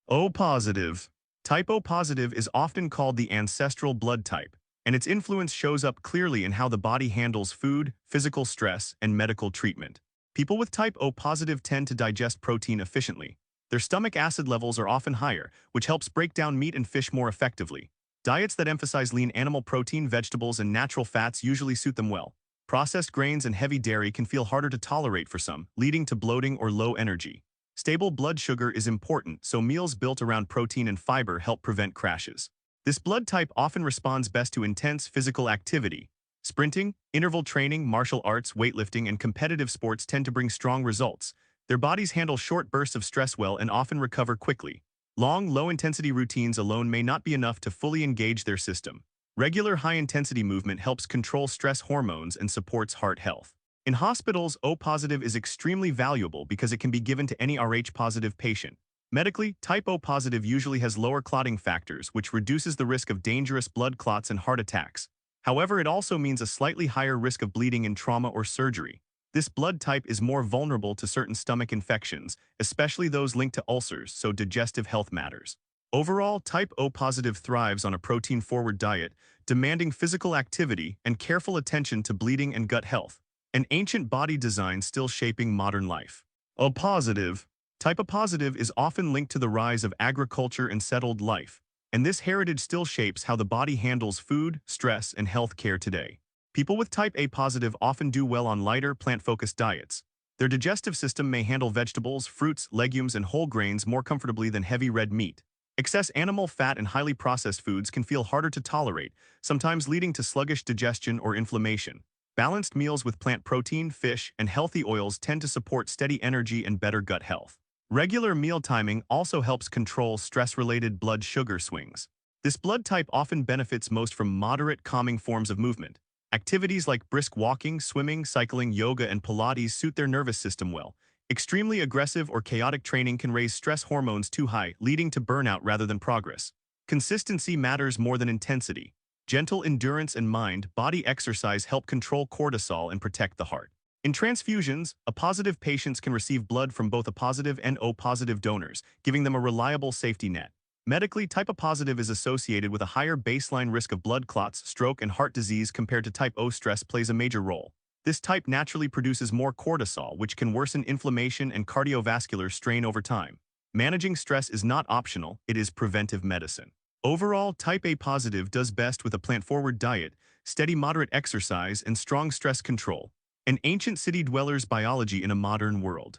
O positive. Type O positive is often called the ancestral blood type, and its influence shows up clearly in how the body handles food, physical stress, and medical treatment. People with type O positive tend to digest protein efficiently. Their stomach acid levels are often higher, which helps break down meat and fish more effectively. Diets that emphasize lean animal protein, vegetables, and natural fats usually suit them well. Processed grains and heavy dairy can feel harder to tolerate for some, leading to bloating or low energy. Stable blood sugar is important, so meals built around protein and fiber help prevent crashes. This blood type often responds best to intense physical activity. Sprinting, interval training, martial arts, weightlifting, and competitive sports tend to bring strong results. Their bodies handle short bursts of stress well and often recover quickly. Long, low-intensity routines alone may not be enough to fully engage their system. Regular high-intensity movement helps control stress hormones and supports heart health. In hospitals, O-positive is extremely valuable because it can be given to any Rh-positive patient. Medically, type O-positive usually has lower clotting factors, which reduces the risk of dangerous blood clots and heart attacks. However, it also means a slightly higher risk of bleeding in trauma or surgery. This blood type is more vulnerable to certain stomach infections, especially those linked to ulcers, so digestive health matters. Overall, type O-positive thrives on a protein-forward diet, demanding physical activity and careful attention to bleeding and gut health. An ancient body design still shaping modern life. O positive. Type O positive is often linked to the rise of agriculture and settled life, and this heritage still shapes how the body handles food, stress, and health care today. People with type A positive often do well on lighter, plant-focused diets. Their digestive system may handle vegetables, fruits, legumes, and whole grains more comfortably than heavy red meat. Excess animal fat and highly processed foods can feel harder to tolerate, sometimes leading to sluggish digestion or inflammation. Balanced meals with plant protein, fish, and healthy oils tend to support steady energy and better gut health. Regular meal timing also helps control stress-related blood sugar swings. This blood type often benefits most from moderate, calming forms of movement. Activities like brisk walking, swimming, cycling, yoga, and Pilates suit their nervous system well. Extremely aggressive or chaotic training can raise stress hormones too high, leading to burnout rather than progress. Consistency matters more than intensity. Gentle endurance and mind-body exercise help control cortisol and protect the heart. In transfusions, A positive patients can receive blood from both A positive and O positive donors, giving them a reliable safety net. Medically, type O positive is associated with a higher baseline risk of blood clots, stroke, and heart disease compared to type O. Stress plays a major role. This type naturally produces more cortisol, which can worsen inflammation and cardiovascular strain over time. Managing stress is not optional, it is preventive medicine. Overall, type A positive does best with a plant-forward diet, steady moderate exercise, and strong stress control. An ancient city dweller's biology in a modern world.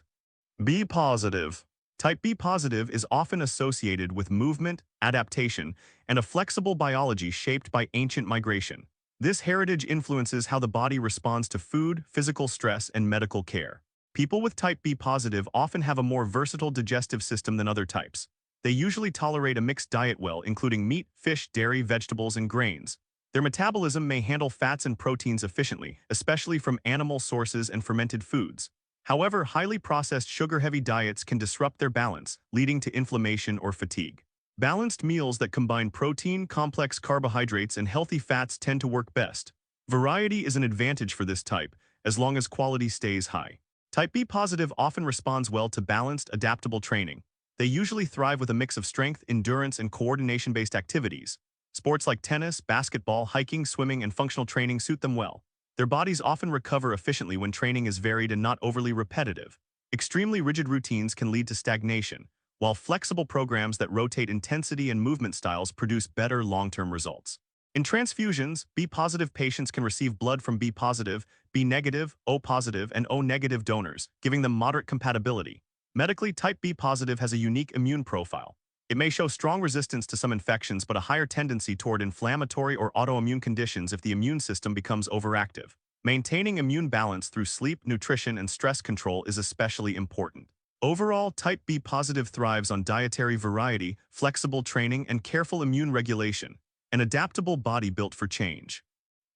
B positive. Type B positive is often associated with movement, adaptation, and a flexible biology shaped by ancient migration. This heritage influences how the body responds to food, physical stress, and medical care. People with type B positive often have a more versatile digestive system than other types. They usually tolerate a mixed diet well, including meat, fish, dairy, vegetables, and grains. Their metabolism may handle fats and proteins efficiently, especially from animal sources and fermented foods. However, highly processed sugar-heavy diets can disrupt their balance, leading to inflammation or fatigue. Balanced meals that combine protein, complex carbohydrates, and healthy fats tend to work best. Variety is an advantage for this type, as long as quality stays high. Type B positive often responds well to balanced, adaptable training. They usually thrive with a mix of strength, endurance, and coordination-based activities. Sports like tennis, basketball, hiking, swimming, and functional training suit them well. Their bodies often recover efficiently when training is varied and not overly repetitive. Extremely rigid routines can lead to stagnation, while flexible programs that rotate intensity and movement styles produce better long-term results. In transfusions, B-positive patients can receive blood from B-positive, B-negative, O-positive, and O-negative donors, giving them moderate compatibility. Medically, type B positive has a unique immune profile. It may show strong resistance to some infections but a higher tendency toward inflammatory or autoimmune conditions if the immune system becomes overactive. Maintaining immune balance through sleep, nutrition, and stress control is especially important. Overall, type B positive thrives on dietary variety, flexible training, and careful immune regulation, an adaptable body built for change.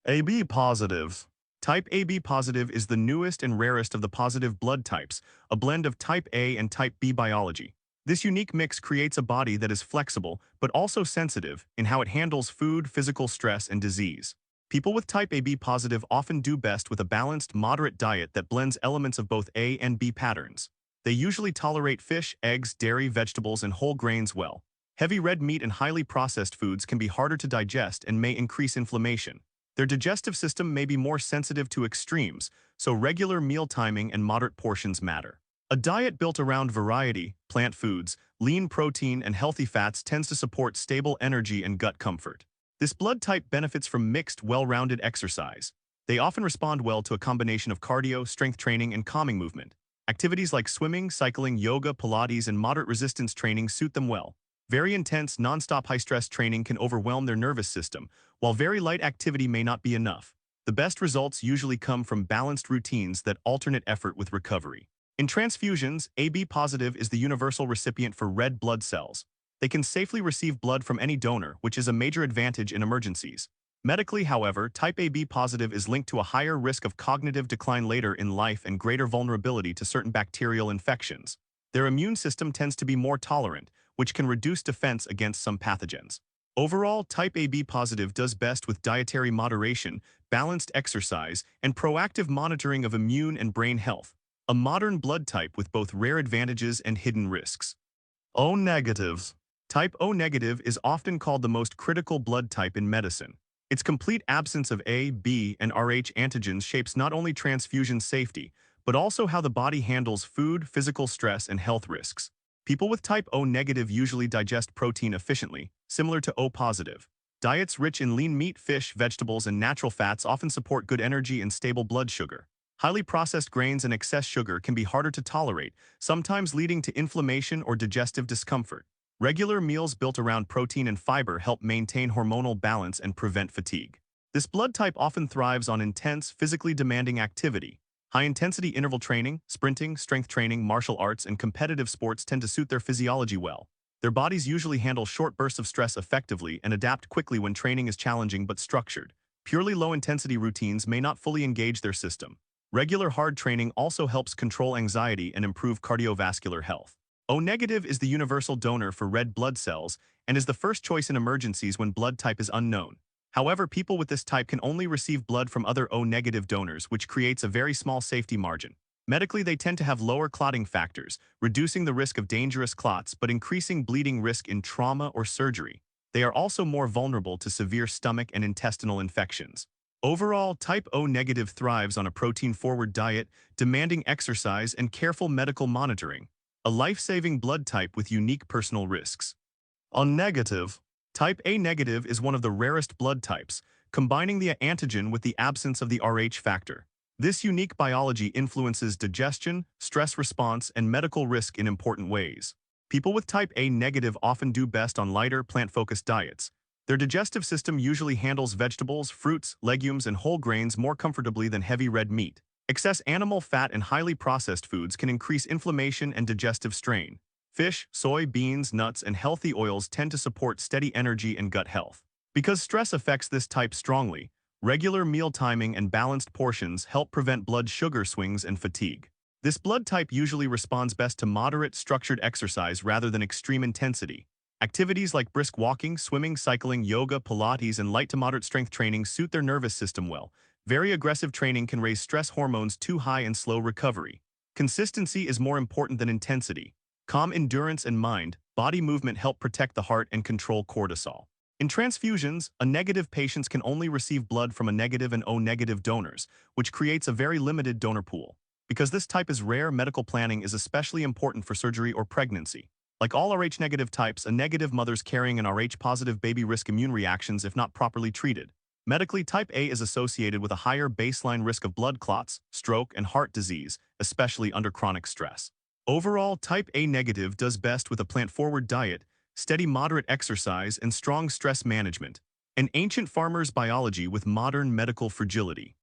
AB positive. Type AB positive is the newest and rarest of the positive blood types, a blend of type A and type B biology. This unique mix creates a body that is flexible but also sensitive in how it handles food, physical stress, and disease. People with type AB positive often do best with a balanced, moderate diet that blends elements of both A and B patterns. They usually tolerate fish, eggs, dairy, vegetables, and whole grains well. Heavy red meat and highly processed foods can be harder to digest and may increase inflammation. Their digestive system may be more sensitive to extremes, so regular meal timing and moderate portions matter. A diet built around variety, plant foods, lean protein, and healthy fats tends to support stable energy and gut comfort. This blood type benefits from mixed, well-rounded exercise. They often respond well to a combination of cardio, strength training, and calming movement. Activities like swimming, cycling, yoga, Pilates, and moderate resistance training suit them well. Very intense, non-stop high-stress training can overwhelm their nervous system, while very light activity may not be enough. The best results usually come from balanced routines that alternate effort with recovery. In transfusions, AB positive is the universal recipient for red blood cells. They can safely receive blood from any donor, which is a major advantage in emergencies. Medically, however, type AB positive is linked to a higher risk of cognitive decline later in life and greater vulnerability to certain bacterial infections. Their immune system tends to be more tolerant, which can reduce defense against some pathogens. Overall, type AB positive does best with dietary moderation, balanced exercise, and proactive monitoring of immune and brain health. A modern blood type with both rare advantages and hidden risks. O negatives. Type O negative is often called the most critical blood type in medicine. Its complete absence of A, B, and Rh antigens shapes not only transfusion safety, but also how the body handles food, physical stress, and health risks. People with type O negative usually digest protein efficiently, similar to O positive. Diets rich in lean meat, fish, vegetables, and natural fats often support good energy and stable blood sugar. Highly processed grains and excess sugar can be harder to tolerate, sometimes leading to inflammation or digestive discomfort. Regular meals built around protein and fiber help maintain hormonal balance and prevent fatigue. This blood type often thrives on intense, physically demanding activity. High-intensity interval training, sprinting, strength training, martial arts, and competitive sports tend to suit their physiology well. Their bodies usually handle short bursts of stress effectively and adapt quickly when training is challenging but structured. Purely low-intensity routines may not fully engage their system. Regular hard training also helps control anxiety and improve cardiovascular health. O negative is the universal donor for red blood cells and is the first choice in emergencies when blood type is unknown. However, people with this type can only receive blood from other O negative donors, which creates a very small safety margin. Medically, they tend to have lower clotting factors, reducing the risk of dangerous clots but increasing bleeding risk in trauma or surgery. They are also more vulnerable to severe stomach and intestinal infections. Overall, type O negative thrives on a protein-forward diet, demanding exercise, and careful medical monitoring. A life-saving blood type with unique personal risks. O negative. Type A negative is one of the rarest blood types, combining the A antigen with the absence of the Rh factor. This unique biology influences digestion, stress response, and medical risk in important ways. People with type A negative often do best on lighter, plant-focused diets. Their digestive system usually handles vegetables, fruits, legumes, and whole grains more comfortably than heavy red meat. Excess animal fat and highly processed foods can increase inflammation and digestive strain. Fish, soy, beans, nuts, and healthy oils tend to support steady energy and gut health. Because stress affects this type strongly, regular meal timing and balanced portions help prevent blood sugar swings and fatigue. This blood type usually responds best to moderate, structured exercise rather than extreme intensity. Activities like brisk walking, swimming, cycling, yoga, Pilates, and light to moderate strength training suit their nervous system well. Very aggressive training can raise stress hormones too high and slow recovery. Consistency is more important than intensity. Calm endurance and body movement help protect the heart and control cortisol. In transfusions, A negative patients can only receive blood from A negative and O negative donors, which creates a very limited donor pool. Because this type is rare, medical planning is especially important for surgery or pregnancy. Like all Rh negative types, A negative mothers carrying an Rh positive baby risk immune reactions if not properly treated. Medically, type A is associated with a higher baseline risk of blood clots, stroke, and heart disease, especially under chronic stress. Overall, type A negative does best with a plant-forward diet, steady moderate exercise, and strong stress management. An ancient farmer's biology with modern medical fragility.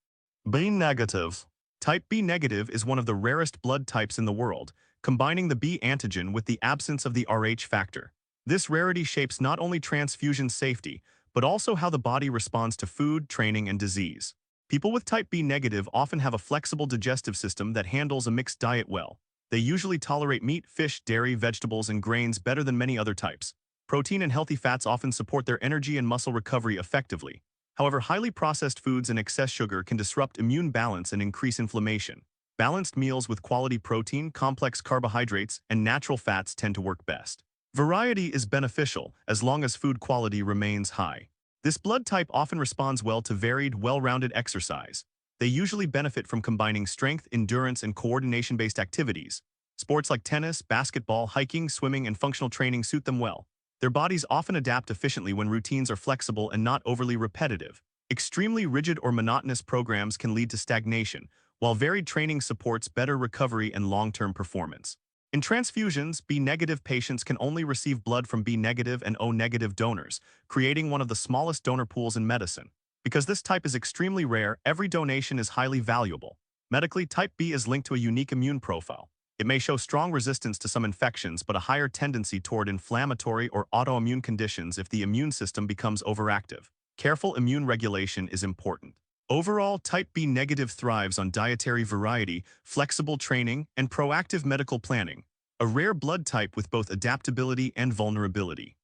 B negative. Type B negative is one of the rarest blood types in the world, combining the B antigen with the absence of the Rh factor. This rarity shapes not only transfusion safety, but also how the body responds to food, training, and disease. People with type B negative often have a flexible digestive system that handles a mixed diet well. They usually tolerate meat, fish, dairy, vegetables, and grains better than many other types. Protein and healthy fats often support their energy and muscle recovery effectively. However, highly processed foods and excess sugar can disrupt immune balance and increase inflammation. Balanced meals with quality protein, complex carbohydrates, and natural fats tend to work best. Variety is beneficial as long as food quality remains high. This blood type often responds well to varied, well-rounded exercise. They usually benefit from combining strength, endurance, and coordination-based activities. Sports like tennis, basketball, hiking, swimming, and functional training suit them well. Their bodies often adapt efficiently when routines are flexible and not overly repetitive. Extremely rigid or monotonous programs can lead to stagnation, while varied training supports better recovery and long-term performance. In transfusions, B-negative patients can only receive blood from B-negative and O-negative donors, creating one of the smallest donor pools in medicine. Because this type is extremely rare, every donation is highly valuable. Medically, type B is linked to a unique immune profile. It may show strong resistance to some infections but a higher tendency toward inflammatory or autoimmune conditions if the immune system becomes overactive. Careful immune regulation is important. Overall, type B negative thrives on dietary variety, flexible training, and proactive medical planning, a rare blood type with both adaptability and vulnerability.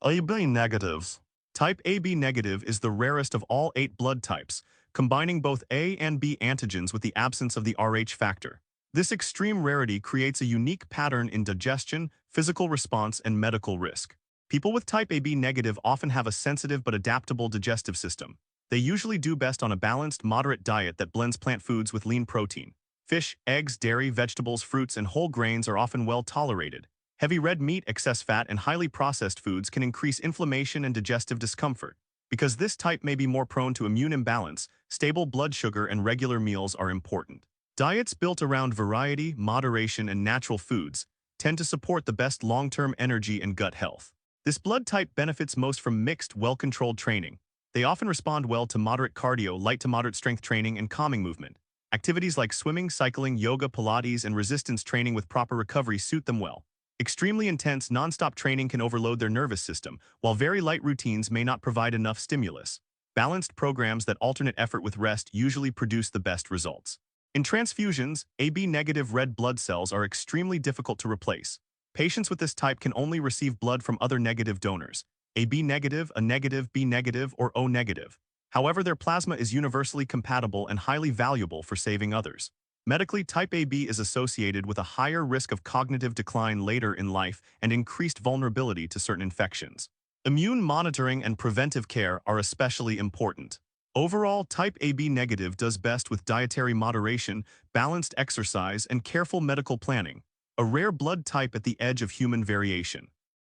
AB negatives. Type AB negative is the rarest of all 8 blood types, combining both A and B antigens with the absence of the Rh factor. This extreme rarity creates a unique pattern in digestion, physical response, and medical risk. People with type AB negative often have a sensitive but adaptable digestive system. They usually do best on a balanced, moderate diet that blends plant foods with lean protein. Fish, eggs, dairy, vegetables, fruits, and whole grains are often well tolerated. Heavy red meat, excess fat, and highly processed foods can increase inflammation and digestive discomfort. Because this type may be more prone to immune imbalance, stable blood sugar and regular meals are important. Diets built around variety, moderation, and natural foods tend to support the best long-term energy and gut health. This blood type benefits most from mixed, well-controlled training. They often respond well to moderate cardio, light to moderate strength training, and calming movement. Activities like swimming, cycling, yoga, Pilates, and resistance training with proper recovery suit them well. Extremely intense, non-stop training can overload their nervous system, while very light routines may not provide enough stimulus. Balanced programs that alternate effort with rest usually produce the best results. In transfusions, AB-negative red blood cells are extremely difficult to replace. Patients with this type can only receive blood from other negative donors, AB-negative, A negative, B-negative, or O-negative. However, their plasma is universally compatible and highly valuable for saving others. Medically, type AB is associated with a higher risk of cognitive decline later in life and increased vulnerability to certain infections. Immune monitoring and preventive care are especially important. Overall, type AB negative does best with dietary moderation, balanced exercise, and careful medical planning, a rare blood type at the edge of human variation.